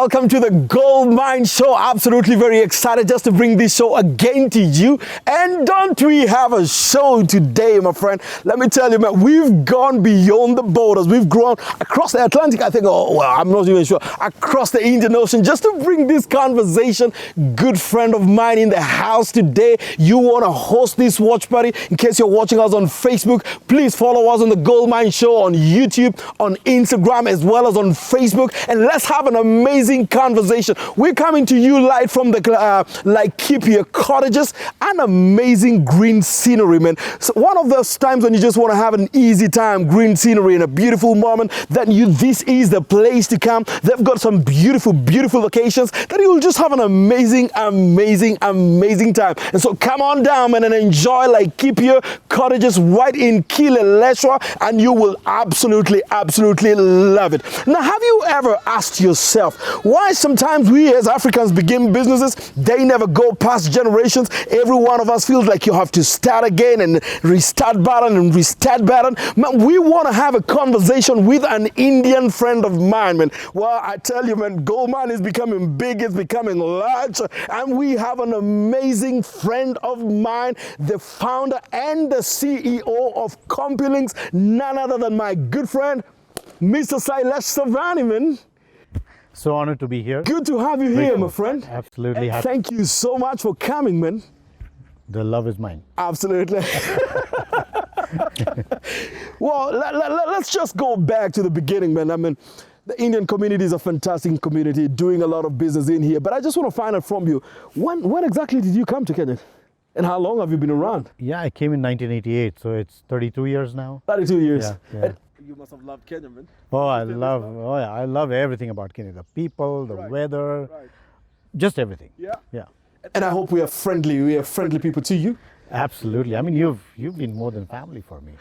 welcome to the Goldmine show. Absolutely very excited just to bring this show again to you. And don't we have a show today, my friend? Let me tell you, man, we've gone beyond the borders. We've gone across the Atlantic, I think, I'm not even sure, across the Indian Ocean just to bring this conversation. Good friend of mine in the house today. You want to host this watch party? In case you're watching us on Facebook, please follow us on the Goldmine show on YouTube, on Instagram, as well as on Facebook. And let's have an amazing conversation. We're coming to you live from the Laikipia cottages, an amazing green scenery, man. So one of those times when you just want to have an easy time, green scenery and a beautiful moment, then this is the place to come. They've got some beautiful locations that you'll just have an amazing time. And so come on down, man, and enjoy Laikipia cottages right in Kileleshwa, and you will absolutely love it. Now, have you ever asked yourself why sometimes we as Africans begin businesses, they never go past generations? Every one of us feels like you have to start again and restart button. Man, we want to have a conversation with an Indian friend of mine, man. Well, I tell you, man, Goldmine is becoming big, it's becoming large, and we have an amazing friend of mine, the founder and the CEO of CompuLinks, none other than my good friend, Mr. Sailesh Savani, man. So honored to be here. Good to have you here, my friend. Absolutely. And thank you so much for coming, man. The love is mine. Absolutely. Well, let's just go back to the beginning, man. I mean, the Indian community is a fantastic community, doing a lot of business in here. But I just want to find out from you, when exactly did you come to Kenya? And how long have you been around? Yeah, I came in 1988, so it's 32 years now. 32 years. Yeah. And you must have loved Kenya, man. I love everything about Kenya. The people, the weather, just everything. Yeah. And I hope we are friendly people to you. Absolutely. I mean, you've been more than family for me,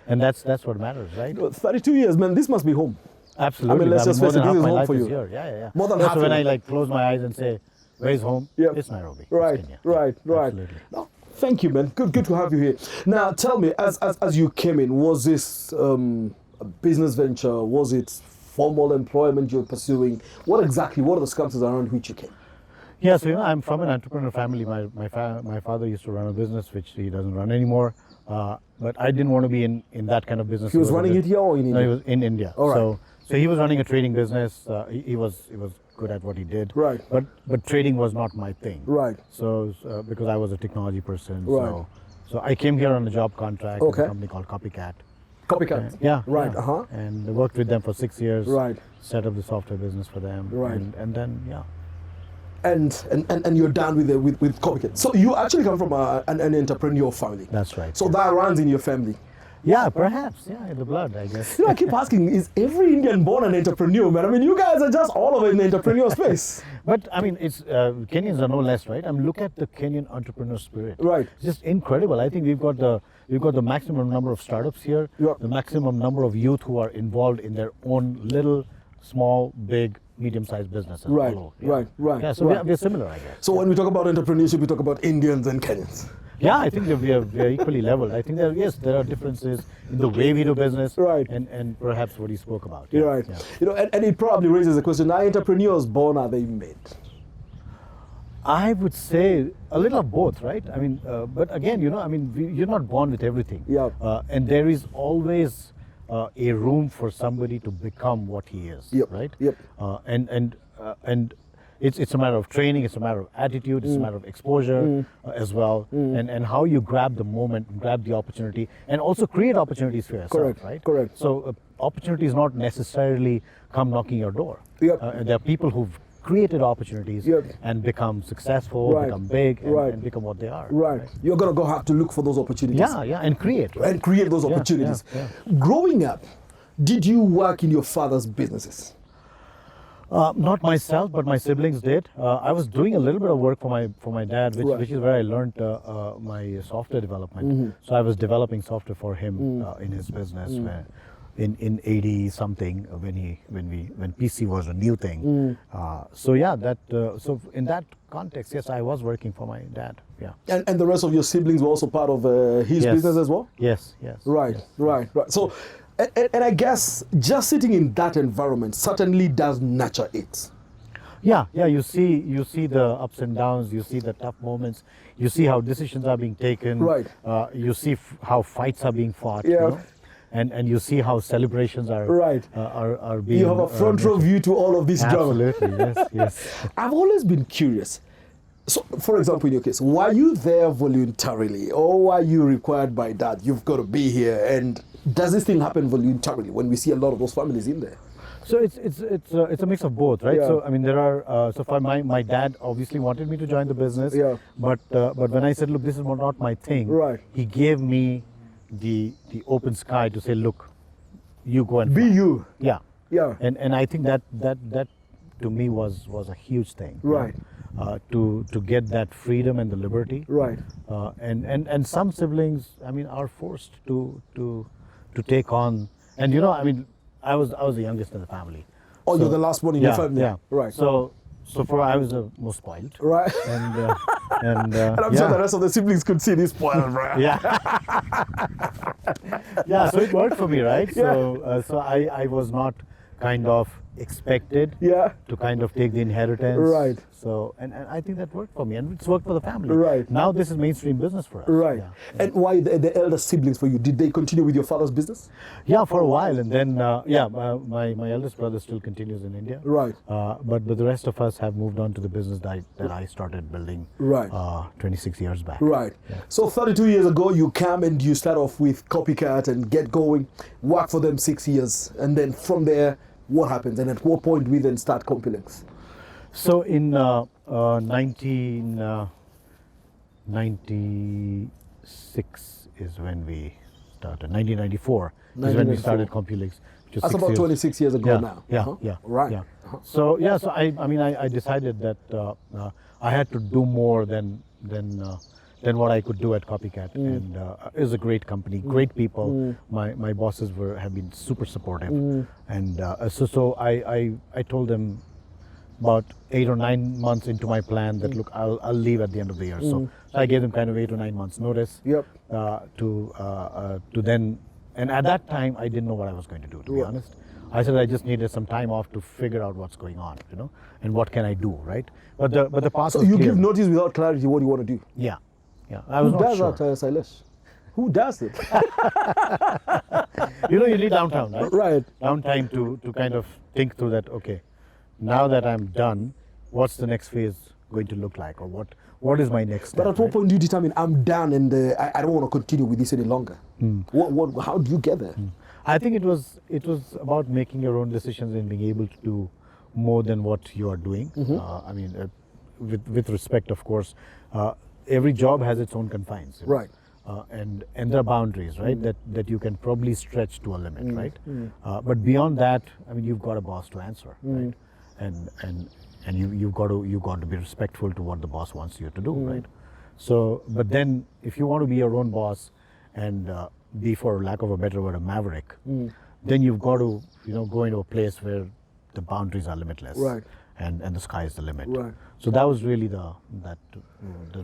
and that's what matters, right? 32 years, man. This must be home. Absolutely. I mean, let's just face it, this is home for you. Here. Yeah. More than half. So when I close my eyes and say, "Where's home?" It's Nairobi. Right. It's Kenya. Right. Absolutely. No, thank you, man. Good to have you here. Now, tell me, as you came in, was this a business venture? Was it formal employment you're pursuing? What are the circumstances around which you came? Yeah, so I'm from an entrepreneur family. My father used to run a business, which he doesn't run anymore. But I didn't want to be in that kind of business. He was running it here or in India? No, he was in India. All right. So he was running a trading business. He was good at what he did. Right. But trading was not my thing. Right. So because I was a technology person. Right. So I came here on a job contract with a company called Copycat. Copycat. Yeah. Right. Yeah. And I worked with them for 6 years. Right. Set up the software business for them. Right. And then And you're done with Copycat. So you actually come from an entrepreneurial family. That's right. So that runs in your family. Yeah, perhaps. Yeah, in the blood, I guess. I keep asking, is every Indian born an entrepreneur, man? I mean, you guys are just all over in the entrepreneurial space. But I mean, it's Kenyans are no less, right? I mean, look at the Kenyan entrepreneur spirit. Right. It's just incredible. I think we've got the maximum number of startups here. Yep. The maximum number of youth who are involved in their own little, small, big, medium-sized businesses. Right. Yeah, so we're similar, I guess. So when we talk about entrepreneurship, we talk about Indians and Kenyans. Yeah, I think we are equally leveled. I think there are differences in the way we do business, and perhaps what you spoke about. Yeah. Right. Yeah. And it probably raises the question: are entrepreneurs born? Are they made? I would say a little of both, right? I mean, but again, you're not born with everything. Yeah. And there is always a room for somebody to become what he is. Yep. Right. Yep. And it's a matter of training, it's a matter of attitude, it's a matter of exposure as well, and how you grab the moment, grab the opportunity, and also create opportunities for yourself, right? Correct. So opportunities not necessarily come knocking your door. Yep. There are people who've created opportunities and become successful, become big, and become what they are. Right. You're going to have to look for those opportunities. Yeah, and create. Right? And create those opportunities. Yeah. Growing up, did you work in your father's businesses? Not myself, but my siblings did. I was doing a little bit of work for my dad, which is where I learned my software development. So I was developing software for him in his business in 80 something when PC was a new thing. So in that context, yes, I was working for my dad. Yeah. And the rest of your siblings were also part of his business as well? Yes. Right. So. And I guess just sitting in that environment certainly does nurture it. Yeah, yeah. You see the ups and downs. You see the tough moments. You see how decisions are being taken. Right. You see how fights are being fought. Yeah. You know? And you see how celebrations are Right. Are being. You have a front row view to all of this drama. Absolutely. Yes. Yes. I've always been curious. So, for example, in your case, were you there voluntarily, or were you required by that? You've got to be here, and does this thing happen voluntarily when we see a lot of those families in there? So it's a mix of both, right? Yeah. So I mean, there are so far my dad obviously wanted me to join the business. Yeah. But when I said, look, this is not my thing. Right. He gave me the open sky to say, look, you go and Be fly. you. Yeah. Yeah. And I think that to me was a huge thing. Right. To get that freedom and the liberty. Right. And some siblings, I mean, are forced to take on. And you know, I mean, I was the youngest in the family. Oh, So- you're the last one in your family. Yeah. Right. So for I was the most spoiled. Right. And And I'm sure the rest of the siblings could see this spoiled, right? Yeah. Yeah. So it worked for me, right? So I was not kind of expected Yeah. to kind of take the inheritance. Right. So and I think that worked for me, and it's worked for the family. Right. Now this is mainstream business for us. Right. Yeah. And why the elder siblings for you? Did they continue with your father's business? Yeah, for a while, and then my eldest brother still continues in India. Right. But the rest of us have moved on to the business that I started building. Right. 26 years back. Right. So 32 years ago, you come and you start off with Copycat and get going, work for them 6 years, and then from there, what happens? And at what point we then start Compulinks? So in 1996 is when we started. 1994 is when we started Compulinks. That's about 26 years ago now. Yeah. Right. Yeah. So I mean I decided that I had to do more than what I could do at Copycat, and it was a great company, great people. My bosses have been super supportive, and so I told them about 8 or 9 months into my plan that look, I'll leave at the end of the year. So I gave them kind of 8 or 9 months notice. Yep. To then, and at that time I didn't know what I was going to do, to be honest. I said I just needed some time off to figure out what's going on, you know, and what can I do, right? But the path So was you clear. give notice without clarity what you want to do. Yeah. I was Who not does sure. that, Sailesh? Who does it? You know, you need downtime, right? Right. Downtime to kind of think through that. Okay, now that I'm done, what's the next phase going to look like, or what is my next step? But at what right? point do you determine I'm done and I don't want to continue with this any longer? How do you get there? I think it was about making your own decisions and being able to do more than what you are doing. I mean, with respect, of course, every job has its own confines. You know? Right. And there are boundaries, right? That you can probably stretch to a limit, right? But beyond that, I mean, you've got a boss to answer, right? And you've got to be respectful to what the boss wants you to do, right? So, but then if you want to be your own boss and be, for lack of a better word, a maverick, then you've got to go into a place where the boundaries are limitless, Right. And the sky is the limit. Right. So that was really the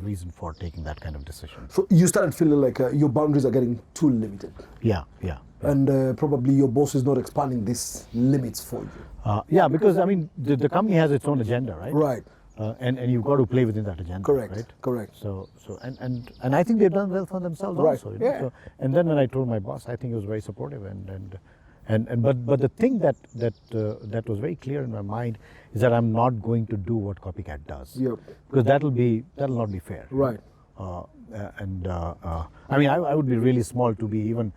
reason for taking that kind of decision. So you started feeling like your boundaries are getting too limited. Yeah. And probably your boss is not expanding these limits for you. Yeah, because I mean, the company has its own agenda, right? Right. And you've got to play within that agenda. Correct. Right? Correct. So and I think they've done well for themselves Right. also. You know? Yeah. So, and then when I told my boss, I think he was very supportive, but the thing that was very clear in my mind is that I'm not going to do what Copycat does. Yep. Because that'll not be fair. Right. I mean, I would be really small to be even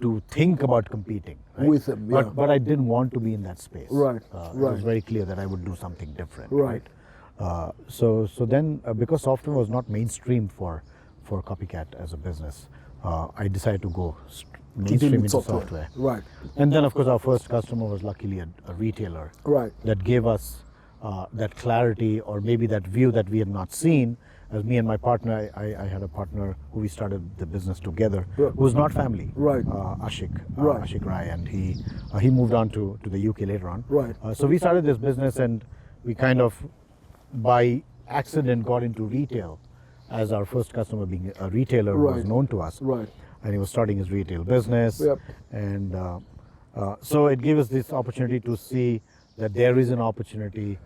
to think about competing right? With them, yeah. But I didn't want to be in that space. Right, It right. was very clear that I would do something different. Right. So then because software was not mainstream for Copycat as a business, I decided to go mainstream into software. Right. And then of course our first customer was luckily a retailer. Right. That gave us that clarity, or maybe that view that we had not seen. As me and my partner, I had a partner who we started the business together, Yeah. who was not family. Right. Ashik. Right. Ashik Rai, and he moved on to the UK later on. Right. So we started this business, and we kind of by accident got into retail, as our first customer being a retailer who was Right. known to us. Right. And he was starting his retail business. Yep. And so it gave us this opportunity to see that there is an opportunity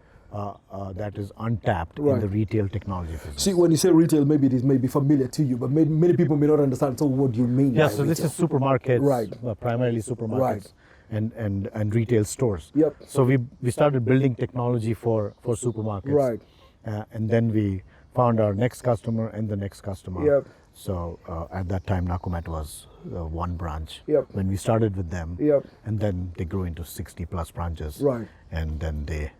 that is untapped in Right. the retail technology business. See, when you say retail, maybe it is maybe familiar to you, but many people may not understand. So, what do you mean? Yeah, by so this retail? is supermarkets, Right. Primarily supermarkets Right. and retail stores. Yep. So we started building technology for supermarkets. Right. And then we found our next customer and the next customer. Yep. So at that time, Nakumat was one branch. Yep. When we started with them. Yep. And then they grew into 60 plus branches. Right. And then they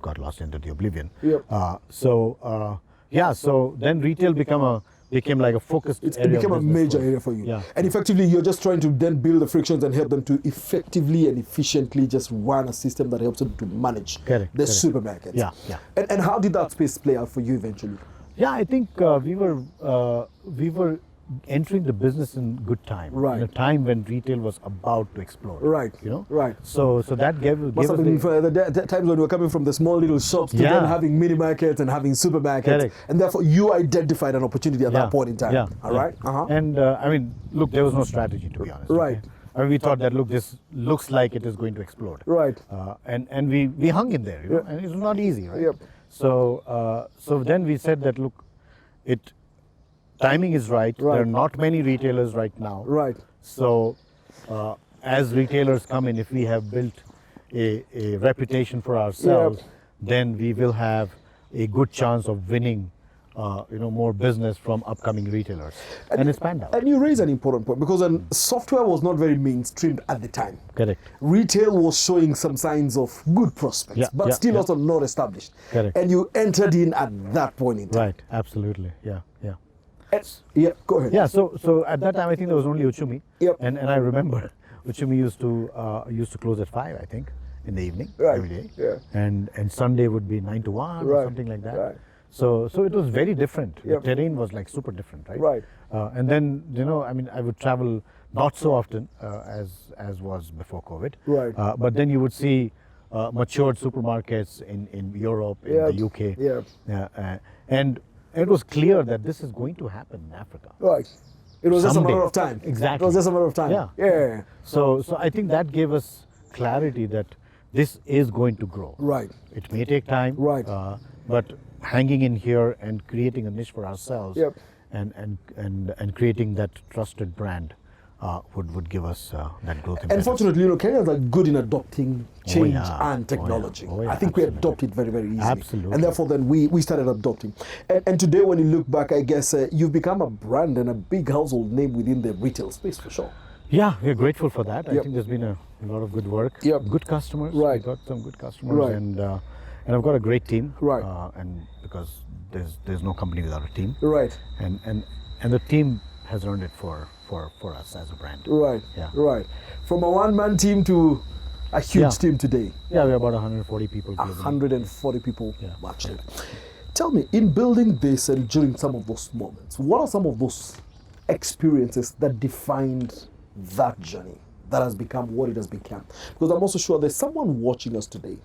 got lost into the oblivion. Yep. So then retail became like a focused It area. became of a business major us. area for you. Yeah. And effectively, you're just trying to then build the frictions and help them to effectively and efficiently just run a system that helps them to manage Correct, the correct. supermarkets. Yeah, yeah. And how did that space play out for you eventually? Yeah, I think we were entering the business in good time. Right. In a time when retail was about to explode. Right. You know. Right. So that gave Must us have been the, for the times when we were coming from the small little shops to Yeah. then having mini markets and having supermarkets. Correct. And therefore, you identified an opportunity at that point in time. Yeah. All right? Uh-huh. And I mean, look, there was no strategy, to be honest. Right. Okay? I mean, we thought that look, this looks like it is going to explode. Right. And we hung in there, you know, and it was not easy, right? Yep. So then we said that look, timing is right. Right. There are not many retailers right now. Right. So as retailers come in, if we have built a reputation for ourselves, then we will have a good chance of winning more business from upcoming retailers. And it's panned out. And you raise an important point because software was not very mainstreamed at the time. Correct. Retail was showing some signs of good prospects, Yeah, but yeah, still yeah. also not established. Correct. And you entered in at that point in time. Right, absolutely. Yeah. Yeah, go ahead. Yeah, so at that time I think there was only Uchumi. Yep. And I remember Uchumi used to close at 5, I think, in the evening Right. every day. Yeah. And Sunday would be 9 to 1 or Right. something like that. Right. So it was very different. Yep. The terrain was like super different, right? Right. And then I would travel not so often as was before COVID. Right. But then you would see matured supermarkets in Europe, in Yep. the UK. Yep. And it was clear that this is going to happen in Africa. Right. It was just a Someday. matter of time. Exactly. It was just a matter of time. Yeah. Yeah. So I think that gave us clarity that this is going to grow. Right. It may take time. Right. But hanging in here and creating a niche for ourselves. Yep. And creating that trusted brand would give us that growth. And fortunately, Kenyans are good in adopting change yeah. and technology. Oh, yeah, I think we absolutely. adopt it very, very easily. Absolutely. And therefore, then we started adopting. And today, when you look back, I guess you've become a brand and a big household name within the retail space for sure. Yeah, we're grateful for that. I Yep. think there's been a lot of good work. Yep. Good customers. Right. We got some good customers. Right. And I've got a great team. Right. And because there's no company without a team. Right. And the team has earned it for us as a brand. Right. Yeah. Right. From a one-man team to a huge Yeah. team today. Yeah, we're about 140 people. globally. 140 people Yeah. actually. Tell me, in building this and during some of those moments, what are some of those experiences that defined that journey that has become what it has become? Because I'm also sure there's someone watching us today,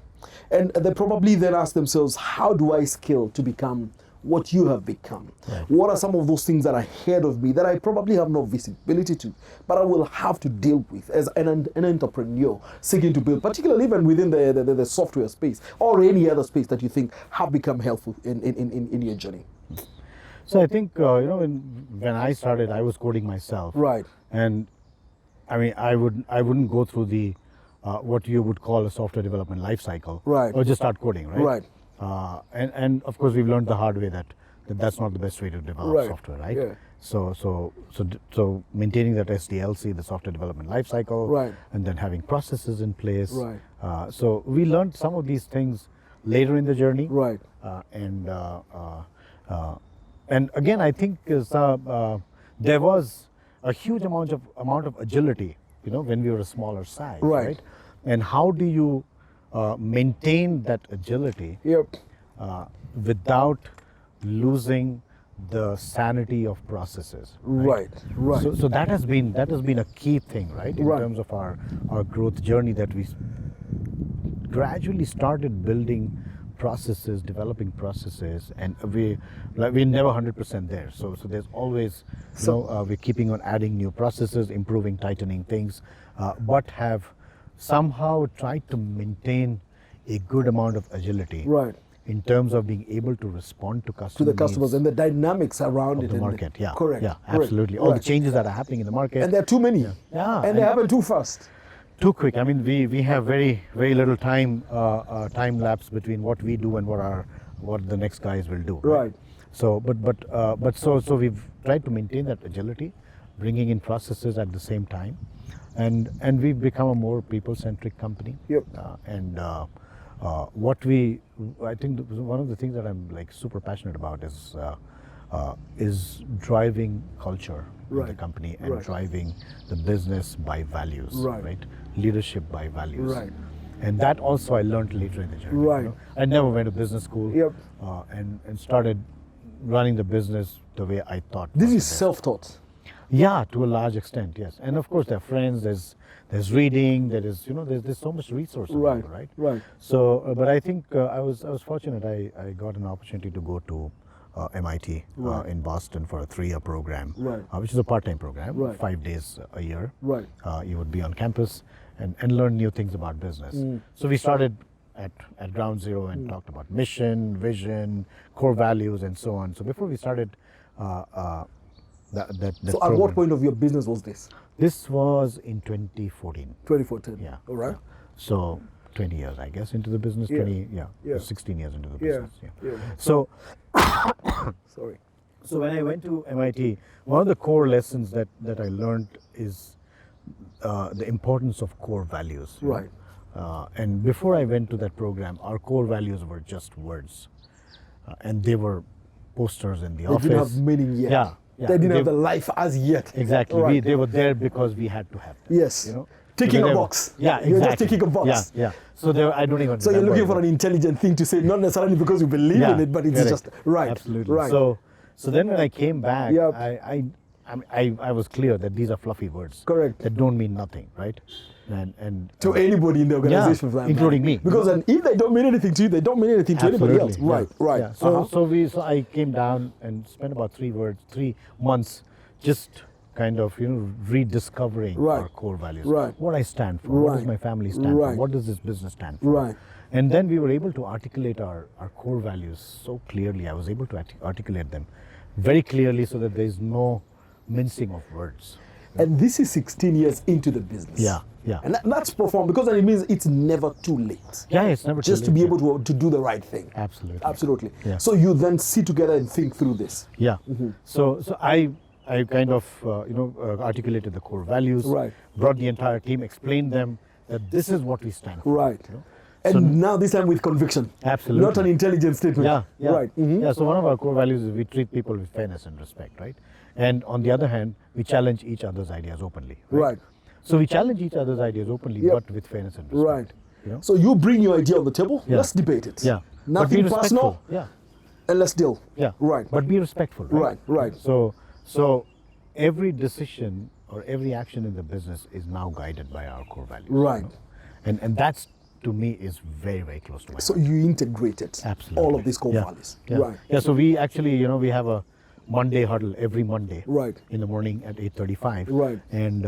and they probably then ask themselves, how do I scale to become what you have become? Right. What are some of those things that are ahead of me that I probably have no visibility to, but I will have to deal with as an entrepreneur seeking to build, particularly even within the software space or any other space that you think have become helpful in your journey? So I think when I started, I was coding myself. Right. And I mean, I wouldn't go through the what you would call a software development life cycle. Right. Or just start coding, right? Right. And of course we've learned the hard way that that's not the best way to develop Right. software, right? Yeah. So maintaining that SDLC, the software development life cycle, Right. and then having processes in place. Right. So we learned some of these things later in the journey. Right. And again, I think there was a huge amount of agility, when we were a smaller size, Right. And how do you maintain that agility Yep. without losing the sanity of processes? Right. Right. So that has been a key thing, right? In Right. terms of our growth journey, that we gradually started building processes, developing processes, and we're never 100% there. So there's always, we're keeping on adding new processes, improving, tightening things, but have somehow tried to maintain a good amount of agility. Right. In terms of being able to respond to customer To the customers needs and the dynamics around of it. the and market. Yeah. Correct. Yeah, correct, absolutely. All the right. changes that are happening in the market. And there are too many. Yeah, And they happen too fast. too quick. I mean, we have very little time time lapse between what we do and what the next guys will do. Right. So, so we've tried to maintain that agility, bringing in processes at the same time, and we've become a more people-centric company. Yep. I think one of the things that I'm like super passionate about is driving culture in the Right. company and Right. driving the business by values, Right. Leadership by values. Right. And that also I learned later in the journey. Right. I never went to business school. Yep. And started running the business the way I thought. This was is the best. self-taught. Yeah, to a large extent, yes. And of course, there are friends. There's reading. There is there's so much resource Right. available, right? Right. So, but I think I was fortunate. I got an opportunity to go to MIT Right. in Boston for a 3-year program, Right. which is a part-time program, Right. 5 days a year. Right. You would be on campus and learn new things about business. Mm. So we started at ground zero and talked about mission, vision, core values, and so on. So before we started that So at program, what point of your business was this? this was in 2014. 2014. Yeah. All right. Yeah. So 20 years, I guess, into the business. Yeah. 20, Yeah. 16 years into the Yeah. business. Yeah. Yeah. So, Sorry. so when I went to MIT, one of the core lessons that I learned is the importance of core values. you know. Right. And before I went to that program, our core values were just words, and they were posters in the They office. didn't have meaning yet. Yeah, yeah. They didn't They- have the life as yet. Exactly. Right. They were there because we had to have them. Yes. You know, Ticking Because a they were- box. Yeah, exactly. You're just ticking a box. Yeah, yeah. So there, I don't even. So you're remember looking for it. an intelligent thing to say, not necessarily because you believe in it, but it's correct. just right. Absolutely. Right. So then when I came back, Yep. I was clear that these are fluffy words. Correct. That don't mean nothing, right? And to anybody in the organization, for that including matter. me. Because then if they don't mean anything to you, they don't mean anything to anybody else. Absolutely, Right. yeah. Right. Yeah. So Uh-huh. so I came down and spent about 3 months just kind of rediscovering Right. our core values. Right. What I stand for. What does Right. my family stand Right. for? What does this business stand for? Right. And then we were able to articulate our core values so clearly. I was able to articulate them very clearly so that there is no mincing of words. And this is 16 years into the business. Yeah, yeah. And that's profound because then it means it's never too late. Yeah, it's never too Just to late, be yeah. able to do the right thing. Absolutely. Absolutely. Yeah. So you then sit together and think through this. Yeah. Mm-hmm. So I kind of articulated the core values. Right. Brought the entire team, explained them that this is what we stand for. Right. you know. And So- now this time with conviction. Absolutely. Not an intelligent statement. Yeah, yeah. Right. Mhm. Yeah, so one of our core values is we treat people with fairness and respect, right? And on the other hand, we challenge each other's ideas openly. Right. So we challenge each other's ideas openly, Yep. but with fairness and respect. Right. You know? So you bring your idea on the table. Yeah. Let's debate it. Yeah. But be Nothing respectful. personal. Yeah. And let's deal. Yeah. Right. But be respectful, right? Right, right. So every decision or every action in the business is now guided by our core values. Right. And that's, to me, is very, very close to my So heart. you integrated Absolutely. all of these core Yeah. values. Yeah. Right. Yeah, so we actually, we have a Monday huddle every Monday. Right. In the morning at 8:35. Right. And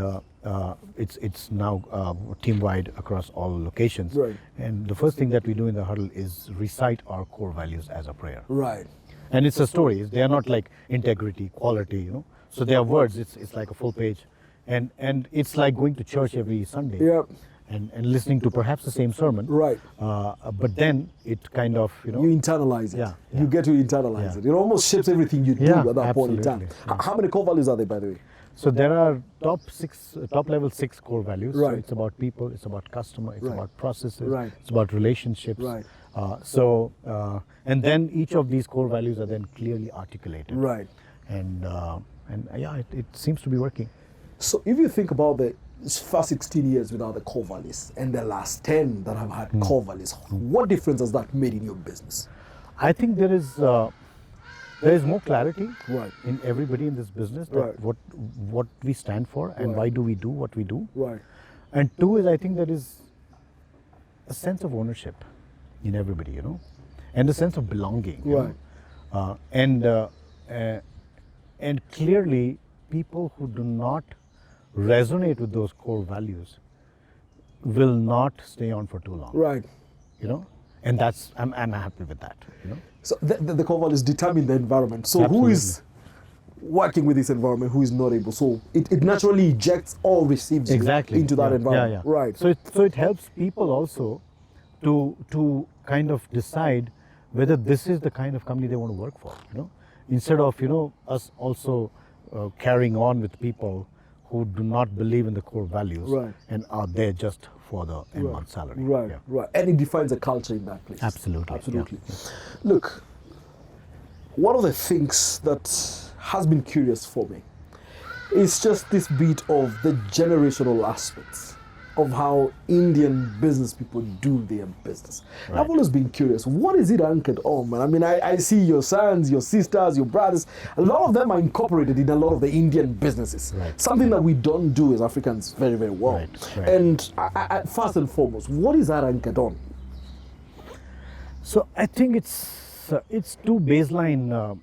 it's now team-wide across all locations. Right. And the first thing that we do in the huddle is recite our core values as a prayer. Right. And it's a story. They are not like integrity, quality. So they are words. It's like a full page. And it's like going to church every Sunday. Yep. And listening to perhaps the same sermon. Right. But then it kind of, You internalize it. Yeah, You get to internalize Yeah. it. It almost shapes everything you do Yeah, at that point in time. absolutely. How many core values are there, by the way? So there are top level 6 core values. Right. So it's about people, it's about customer, it's Right. about processes, Right. it's about relationships. Right. And then each of these core values are then clearly articulated. Right. And yeah, it seems to be working. So if you think about the first 16 years without the core values and the last 10 that have had Hmm. core values, what difference has that made in your business? I think there is more clarity Right. in everybody in this business that Right. what we stand for and Right. why do we do what we do. Right. And 2 is I think there is a sense of ownership in everybody, and a sense of belonging. you know. Right. And clearly, people who do not resonate with those core values will not stay on for too long. Right. you know, and that's I'm happy with that, you know. So the core values determine the environment. So who Absolutely. is working with this environment, who is not able? So it naturally ejects or receives you Exactly into that yeah, environment. yeah, yeah. Right. So it helps people also to kind of decide whether this is the kind of company they want to work for, you know, instead of, you know, us also carrying on with people who do not believe in the core values Right. and are there just for the end month salary. Right, Yeah. right. And it defines a culture in that place. Absolutely, Absolutely. yeah. Look, one of the things that has been curious for me is just this bit of the generational aspects of how Indian business people do their business. Right. I've always been curious, what is it anchored on, man? I mean, I see your sons, your sisters, your brothers, a lot of them are incorporated in a lot of the Indian businesses. Right. Something that we don't do as Africans very, very well. Right, right. And first and foremost, what is that anchored on? So I think it's two baseline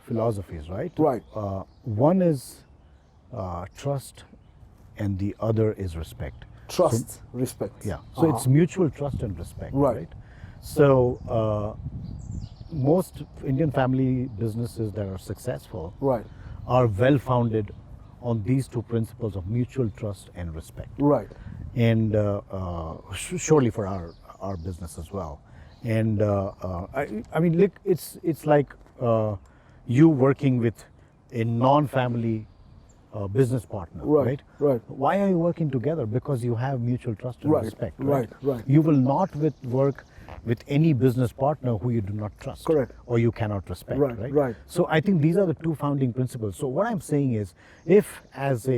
philosophies, right? Right. One is trust, and the other is respect. Trust, respect. Yeah. So it's mutual trust and respect, Right. right? So most Indian family businesses that are successful Right, are well founded on these two principles of mutual trust and respect. right, And surely for our business as well. And I mean, look, it's like you working with a non-family business partner, Right, right? right. Why are you working together? Because you have mutual trust and Right, respect, right, right. You will not work with any business partner who you do not trust, Correct. or you cannot respect, Right, right? right. So I think these are the two founding principles. So what I'm saying is, if as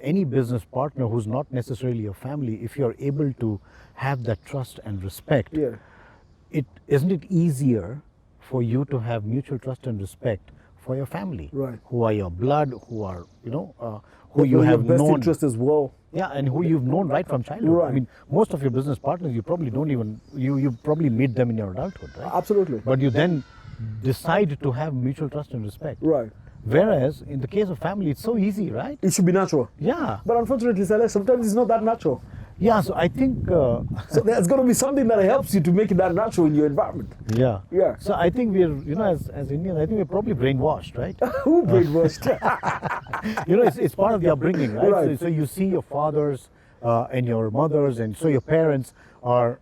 any business partner who's not necessarily a family, if you're able to have that trust and respect, Yeah. isn't it easier for you to have mutual trust and respect for your family, Right. who are your blood, who are, you know, who you Your have best known, interest as well. yeah, and who you've known right from childhood. Right. I mean, most of your business partners, you probably don't even, you probably meet them in your adulthood, right? Absolutely. But you then decide to have mutual trust and respect. Right. Whereas in the case of family, it's so easy, right? It should be natural. Yeah. But unfortunately, Sailesh, sometimes it's not that natural. Yeah, so I think, So there's got to be something that helps you to make it that natural in your environment. yeah. Yeah. So I think we're, you know, as Indians, I think we're probably brainwashed, right? Who brainwashed? You know, it's part of the upbringing, right? Right. So you see your fathers and your mothers, and so your parents are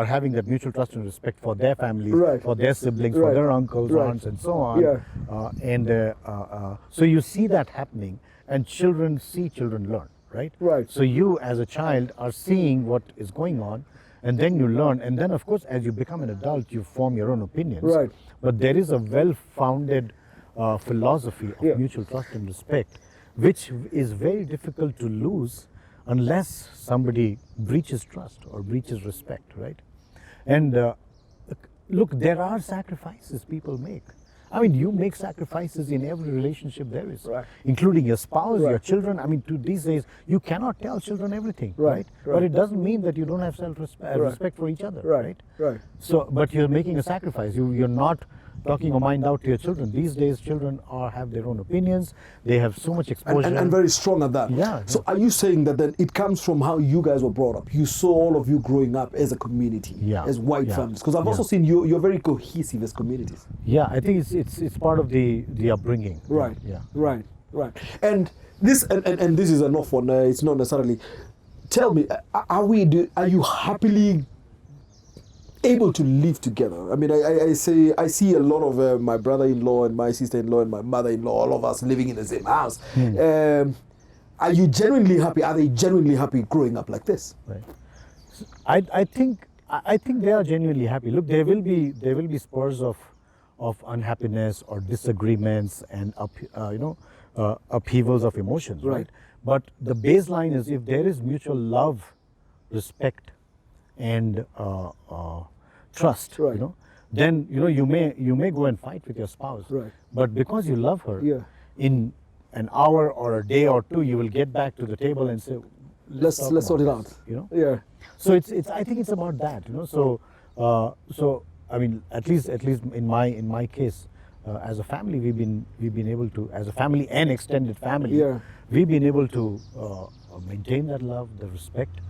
having that mutual trust and respect for their families, Right. for their siblings, for Right. their uncles, Right. aunts, and so on. Yeah. So you see that happening, and children see, children learn, right? Right. So you, as a child, are seeing what is going on, and then you learn, and then, of course, as you become an adult, you form your own opinions. Right. But there is a well-founded philosophy of Yeah. mutual trust and respect, which is very difficult to lose unless somebody breaches trust or breaches respect, right? And look, there are sacrifices people make. I mean, you make sacrifices in every relationship there is, Right. including your spouse, Right. your children. I mean, to these days, you cannot tell children everything, Right, right? right. But it doesn't mean that you don't have self-respect respect for each other, Right. Right. So, but you're making a sacrifice. You're not talking your mind out to your children. These days, children have their own opinions. They have so much exposure. And very strong at that. Yeah, So are you saying that then it comes from how you guys were brought up? You saw all of you growing up as a community, Yeah, as white yeah, families? Because I've yeah. also seen you're very cohesive as communities. Yeah, I think it's part of the upbringing. Right. Yeah. Right. Right. And this and this is an off one. It's not necessarily. Tell me, are you happily able to live together? I mean, I see a lot of my brother-in-law and my sister-in-law and my mother-in-law, all of us living in the same house. Are you genuinely happy? Are they genuinely happy growing up like this? Right. So I think they are genuinely happy. Look, there will be spurs of unhappiness or disagreements and upheavals of emotions, Right. right? But the baseline is, if there is mutual love, respect, and trust, Right. then you may go and fight with your spouse, Right. but because you love her, Yeah. in an hour or a day or two, you will get back to the table and say, Let's talk sort it about out. this, Yeah. So it's I think it's about that, So I mean, at least in my case, as a family, we've been able to, as a family and extended family, Yeah. we've been able to maintain that love, the respect,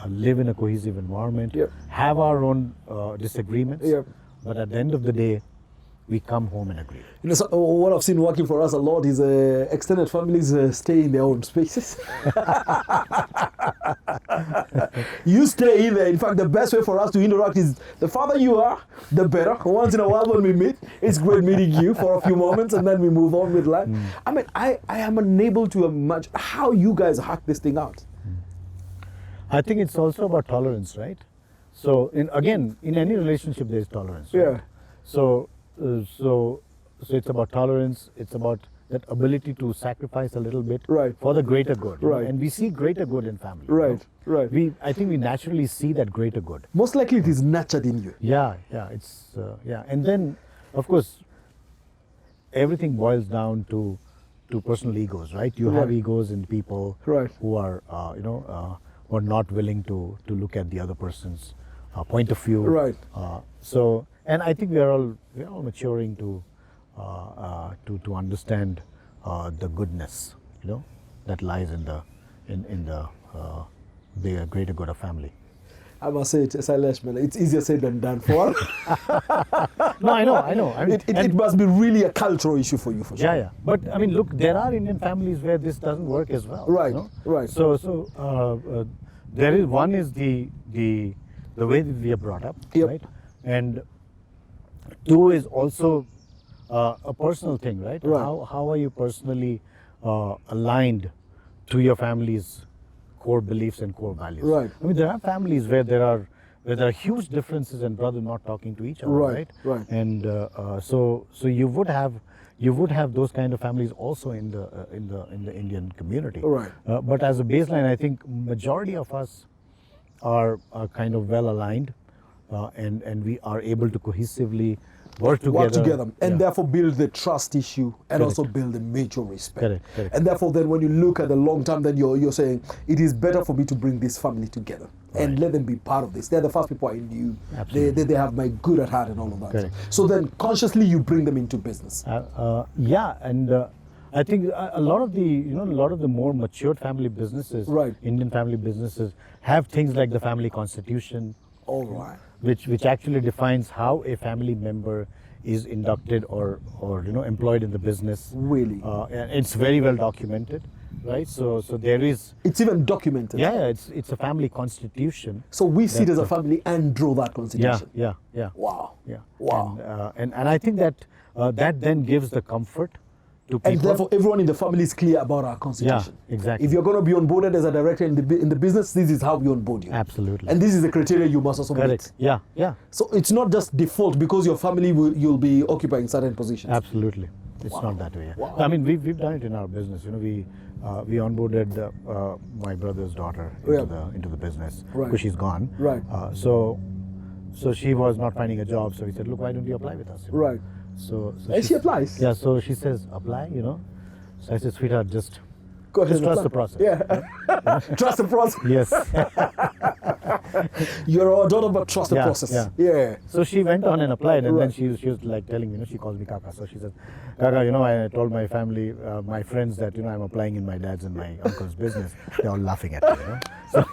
live in a cohesive environment, Yep. have our own disagreements, Yep. but at the end of the day, we come home and agree. You know, so what I've seen working for us a lot is extended families stay in their own spaces. You stay in there. In fact, the best way for us to interact is the farther you are, the better. Once in a while when we meet, it's great meeting you for a few moments and then we move on with life. I mean, I am unable to imagine how you guys hack this thing out. I think it's also about tolerance, right? So, in any relationship, there is tolerance. Right? Yeah. So it's about tolerance. It's about that ability to sacrifice a little bit Right. for the greater good. you know, Right. And we see greater good in family. Right, right. I think we naturally see that greater good. Most likely it is nurtured in you. Yeah. It's and then, of course, everything boils down to personal egos, right? You have Right. egos in people Right. who are who are not willing to look at the other person's point of view. Right. And I think we are all maturing to understand the goodness, that lies in the greater good of family. I must say, Sailesh, man, it's easier said than done for. No, I know. I mean, It must be really a cultural issue for you, for sure. yeah. But I mean, look, there are Indian families where this doesn't work as well. Right, right. So there is one is the way that we are brought up, Yep. right? And two is also a personal thing, right? Right. How are you personally aligned to your family's core beliefs and core values? Right. I mean, there are families where there are huge differences and brothers not talking to each other, Right, right? right. And so you would have those kind of families also in the Indian community. Right. But as a baseline, I think majority of us are kind of well aligned, and we are able to cohesively work together. And Yeah. therefore build the trust issue and Correct. also build the mutual respect. Correct. And therefore then when you look at the long term, then you're saying it is better for me to bring this family together and Right. let them be part of this. They're the first people I knew. Absolutely. They have my good at heart and all of that. Correct. So then consciously you bring them into business. And I think a lot of the more matured family businesses, Right. Indian family businesses, have things like the family constitution, All right. which actually defines how a family member is inducted or employed in the business. Really? And it's very well documented, right? So there is. It's even documented. Yeah, it's a family constitution. So we sit as a That- family and draw that constitution. Yeah. Wow. Yeah. Wow. And I think that that then gives the comfort to people. And therefore, everyone in the family is clear about our constitution. Yeah, exactly. If you're going to be onboarded as a director in the business, this is how we onboard you. Absolutely. And this is the criteria you must also Correct. meet. Yeah. So it's not just default because your family you'll be occupying certain positions. Absolutely. It's Wow. not that way. Wow. I mean, we've done it in our business. We onboarded my brother's daughter into the business Right. because she's gone. Right. So she was not finding a job. So we said, look, why don't you apply with us? Right. So And she applies. Yeah. So she says, apply. So I said, sweetheart, just Go ahead just and trust the apply. process. Yeah. Trust the process. Yes. You're our daughter, but trust the Yeah, process. yeah. So she went on and applied, and then Right. she was like telling me, she calls me Kaka. So she says, Kaka, I told my family, my friends that I'm applying in my dad's and my uncle's business. They're all laughing at me.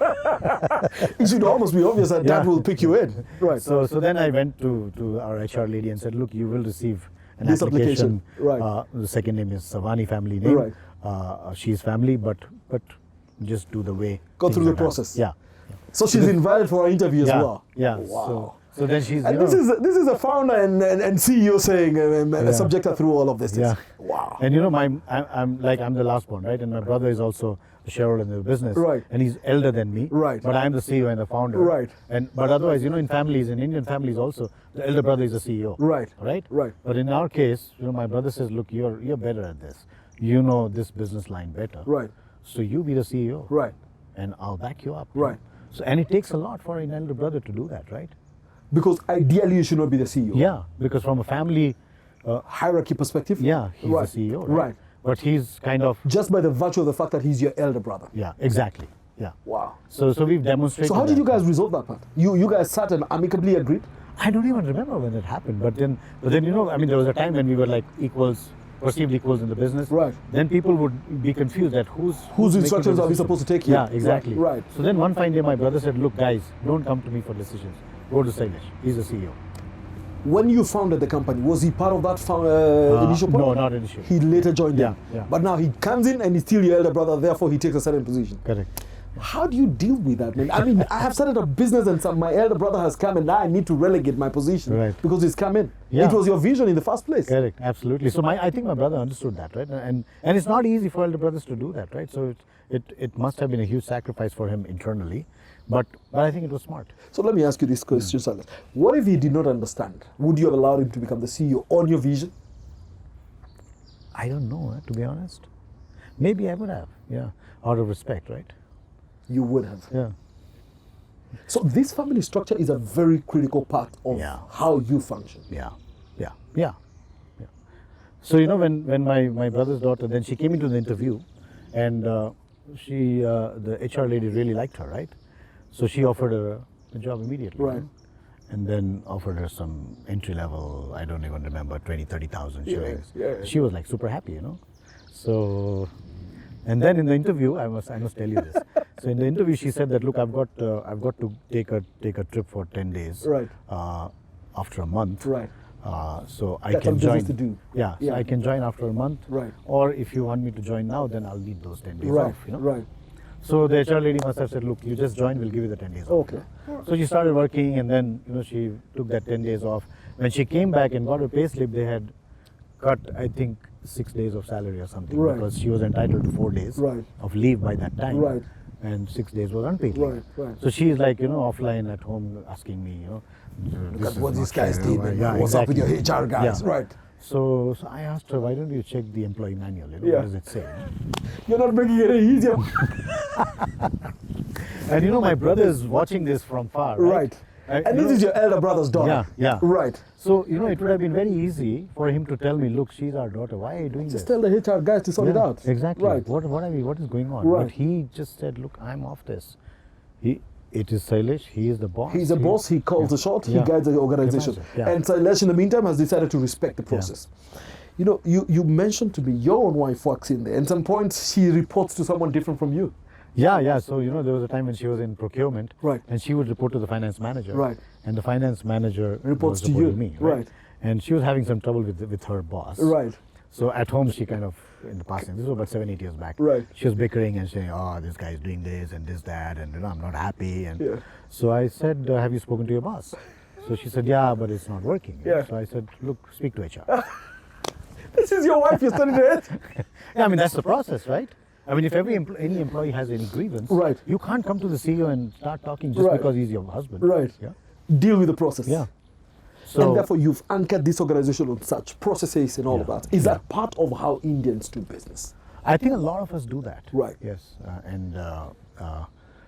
It should almost be obvious that Yeah. that will pick you in. Right. So then I went to our HR lady and said, look, you will receive an This application. application, right. The second name is Savani family name. Right. She's family, but just do the way. Go things through the are done. process. Yeah. So she's invited for an interview as Yeah. well. Yeah. Wow. So then she's. And this is a founder and CEO saying Yeah. subjected through all of this. Yeah. Wow. And I'm the last one, right? And my brother is also a shareholder in the business. Right. And he's elder than me. Right. But I'm the CEO and the founder. Right. But otherwise, in Indian families also, the elder brother is the CEO. Right. Right. Right. But in our case, my brother says, look, you're better at this. You know this business line better. Right. So you be the CEO. Right. And I'll back you up. Right. So and it takes a lot for an elder brother to do that, right? Because ideally you should not be the CEO. Yeah. Because from a family. Hierarchy perspective. Yeah, he's Right. the CEO, Right. But he's kind of. Just by the virtue of the fact that he's your elder brother. Yeah, exactly. Yeah. Wow. So we've demonstrated. So how did that. you guys resolve that part? You guys sat and amicably agreed? I don't even remember when it happened, but then there was a time when we were like equals perceived equals in the business, Right. then people would be confused that whose making instructions the are we decision. supposed to take here? Yeah, exactly. Right. So then one fine day my brother said, look guys, don't come to me for decisions. Go to Sailesh. He's the CEO. When you founded the company, was he part of that initial part? No, not initially. He later joined in. Yeah. But now he comes in and he's still your elder brother, therefore he takes a certain position. Correct. How do you deal with that, man? I mean, I have started a business and my elder brother has come and now I need to relegate my position Right. because he's come in. Yeah. It was your vision in the first place. Correct, absolutely. So I think my brother understood that, right? And it's not easy for elder brothers to do that, right? So it must have been a huge sacrifice for him internally, but I think it was smart. So let me ask you this question, Sailesh. What if he did not understand? Would you have allowed him to become the CEO on your vision? I don't know, to be honest. Maybe I would have, yeah, out of respect, right? You would have. Yeah. So this family structure is a very critical part of Yeah. how you function. Yeah. So when my brother's daughter, then she came into the interview, and she the HR lady really liked her, right? So she offered her a job immediately, Right. And then offered her some entry level, I don't even remember, 30,000 shillings. Yeah. She was like super happy, So, and then in the interview, I must tell you this. So in the interview, she said that, look, I've got to take a trip for 10 days. Right. After a month. Right. So I That's can some join. business to do. Yeah. So Yeah. I can join after a month. Right. Or if you want me to join now, then I'll need those 10 days Right. off. Right. So the HR lady must have said, look, you just join, we'll give you the 10 days off. Okay. So she started working, and then she took that 10 days off. When she came back and got her pay slip, they had cut, I think, 6 days of salary or something, Right. because she was entitled to 4 days Right. of leave by that time. Right. And 6 days was unpaid leave. Right, right. So she's like, offline at home asking me, Look this at is what not these guys fair. did, man. Yeah, What's up with exactly. your HR guys? Yeah. Right. So I asked her, why don't you check the employee manual? Yeah. What does it say? You're not making it any easier. And my brother is watching this from far, right? Right. And this is your elder brother's daughter. Yeah. Right. So, it would have been very easy for him to tell me, look, she's our daughter. Why are you doing Just this? tell the HR guys to sort it out. Exactly. Right. What is going on? Right. But he just said, look, I'm off this. It is Sailesh. He is the boss. He's a boss, he calls the shot, he Yeah. guides the organization. Imagine, yeah. And Sailesh, in the meantime, has decided to respect the process. You mentioned to me your own wife works in there. And some points she reports to someone different from you. Yeah. So, there was a time when she was in procurement. Right. And she would report to the finance manager. Right. And the finance manager Reports was to reporting you. me. Right. Right. And she was having some trouble with her boss. Right. So at home, she kind of, in the past, this was about 7-8 years back. Right. She was bickering and saying, oh, this guy's doing this and this, that, and I'm not happy. And Yeah. so I said, have you spoken to your boss? So she said, yeah, but it's not working. Yeah. So I said, look, speak to HR. This is your wife, you're studying it. Yeah, I mean, that's the process, right? I mean, if any employee has any grievance, Right. you can't come to the CEO and start talking just Right. because he's your husband. Right. Yeah. Deal with the process. Yeah. And So therefore, you've anchored this organization on such processes and all of Yeah. that. Is that part of how Indians do business? I think a lot of us do that. Right. Yes.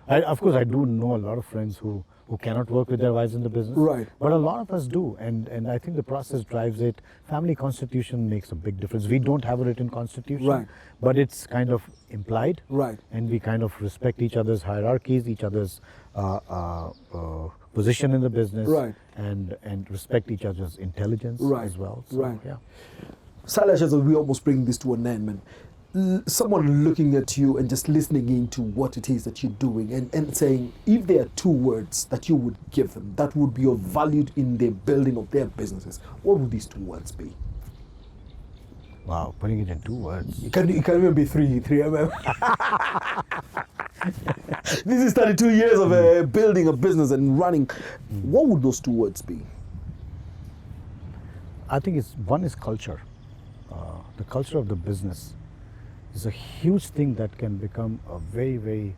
Of course, I do know a lot of friends who cannot work with their wives in the business. Right. But a lot of us do. And I think the process drives it. Family constitution makes a big difference. We don't have a written constitution. Right. But it's kind of implied. Right. And we kind of respect each other's hierarchies, each other's position in the business. Right. And respect each other's intelligence Right. as well. So, Right. Yeah. Sailesh, as we almost bring this to an end, man. Someone looking at you and just listening into what it is that you're doing and saying, if there are 2 words that you would give them that would be of value in the building of their businesses, what would these 2 words be? Wow, putting it in 2 words. It can even be 3 mm. This is 32 years of building a business and running. What would those 2 words be? I think one is culture. The culture of the business is a huge thing that can become a very, very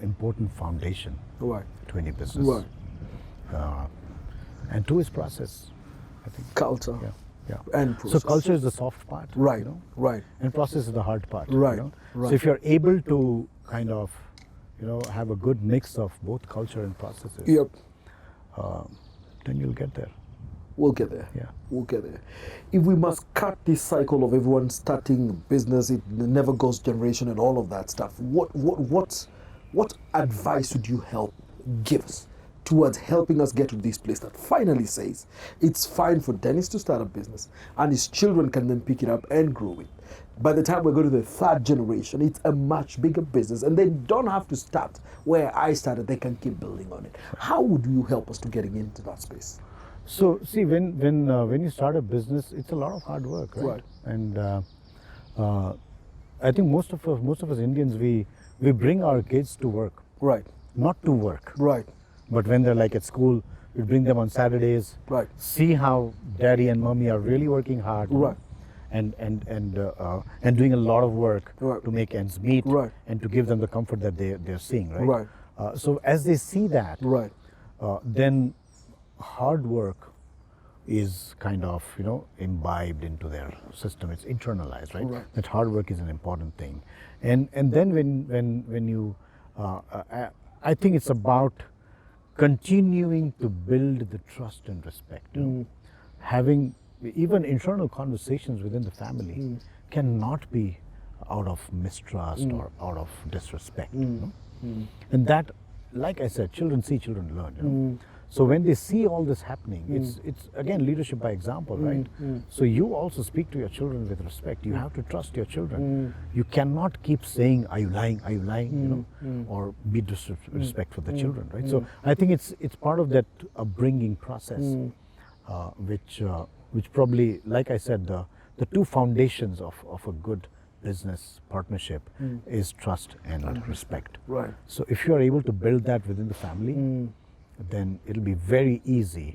important foundation Right. to any business. Right. And 2 is process, I think. Culture. Yeah. And process. So culture is the soft part. Right. Right. And process is the hard part. Right, right. So if you're able to kind of, have a good mix of both culture and processes, Yep. then you'll get there. We'll get there. Yeah. We'll get there. If we must cut this cycle of everyone starting a business, it never goes generation and all of that stuff, what advice would you give us towards helping us get to this place that finally says it's fine for Dennis to start a business and his children can then pick it up and grow it. By the time we go to the third generation, it's a much bigger business and they don't have to start where I started. They can keep building on it. How would you help us to getting into that space? So see, when you start a business, it's a lot of hard work, right? And I think most of us Indians, we bring our kids to work, Right. not to work, Right. but when they're like at school, we bring them on Saturdays, Right. see how daddy and mommy are really working hard, Right. and doing a lot of work Right. to make ends meet, Right. and to give them the comfort that they're seeing, right? Right. So as they see that, Right. then hard work is kind of imbibed into their system. It's internalized, right? Right. That hard work is an important thing, and then when you, I think it's about continuing to build the trust and respect. Having even internal conversations within the family cannot be out of mistrust or out of disrespect. And that, like I said, children see, children learn. So when they see all this happening, it's again leadership by example, right? So you also speak to your children with respect. You have to trust your children. You cannot keep saying, "Are you lying? Are you lying?" Or be disrespectful to the children, right? So I think it's part of that upbringing process, which probably, like I said, the two foundations of a good business partnership is trust and respect. Right. So if you are able to build that within the family, then it'll be very easy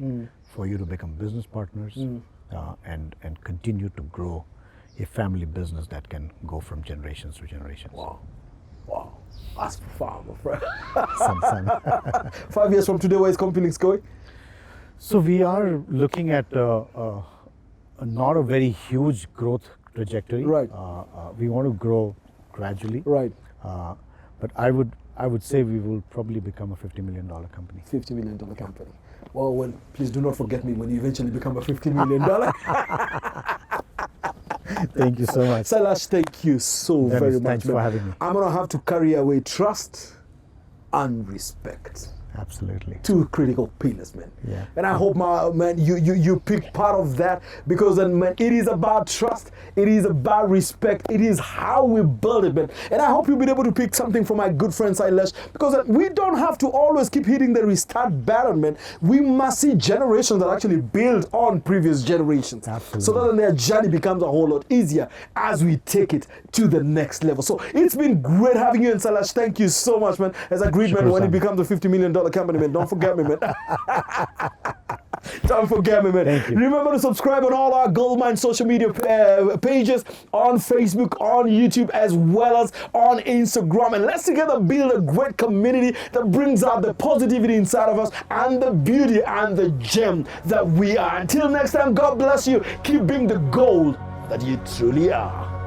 for you to become business partners and continue to grow a family business that can go from generations to generations. Wow. Wow. That's profound, my friend. Son. 5 years from today, where is Compelix going? So we are looking at not a very huge growth trajectory. Right. We want to grow gradually. Right. But I would say we will probably become a $50 million company. $50 million company. Well, please do not forget me when you eventually become a $50 million. Thank you so much. Sailesh, thank you so Dennis, very much. thanks for having me. I'm going to have to carry away trust and respect. Absolutely. Two critical pillars, man. Yeah. And I hope, you pick part of that, because then, man, it is about trust, it is about respect, it is how we build it, man. And I hope you'll be able to pick something from my good friend Sailesh, because we don't have to always keep hitting the restart button, man. We must see generations that actually build on previous generations. Absolutely. So that then their journey becomes a whole lot easier as we take it to the next level. So it's been great having you, and Sailesh, thank you so much, man. As a great man, when it becomes a $50 million company, man, don't forget me, man. Don't forget me, man. Thank you. Remember to subscribe on all our Goldmine social media pages, on Facebook, on YouTube, as well as on Instagram. And let's together build a great community that brings out the positivity inside of us and the beauty and the gem that we are. Until next time, God bless you. Keep being the gold that you truly are.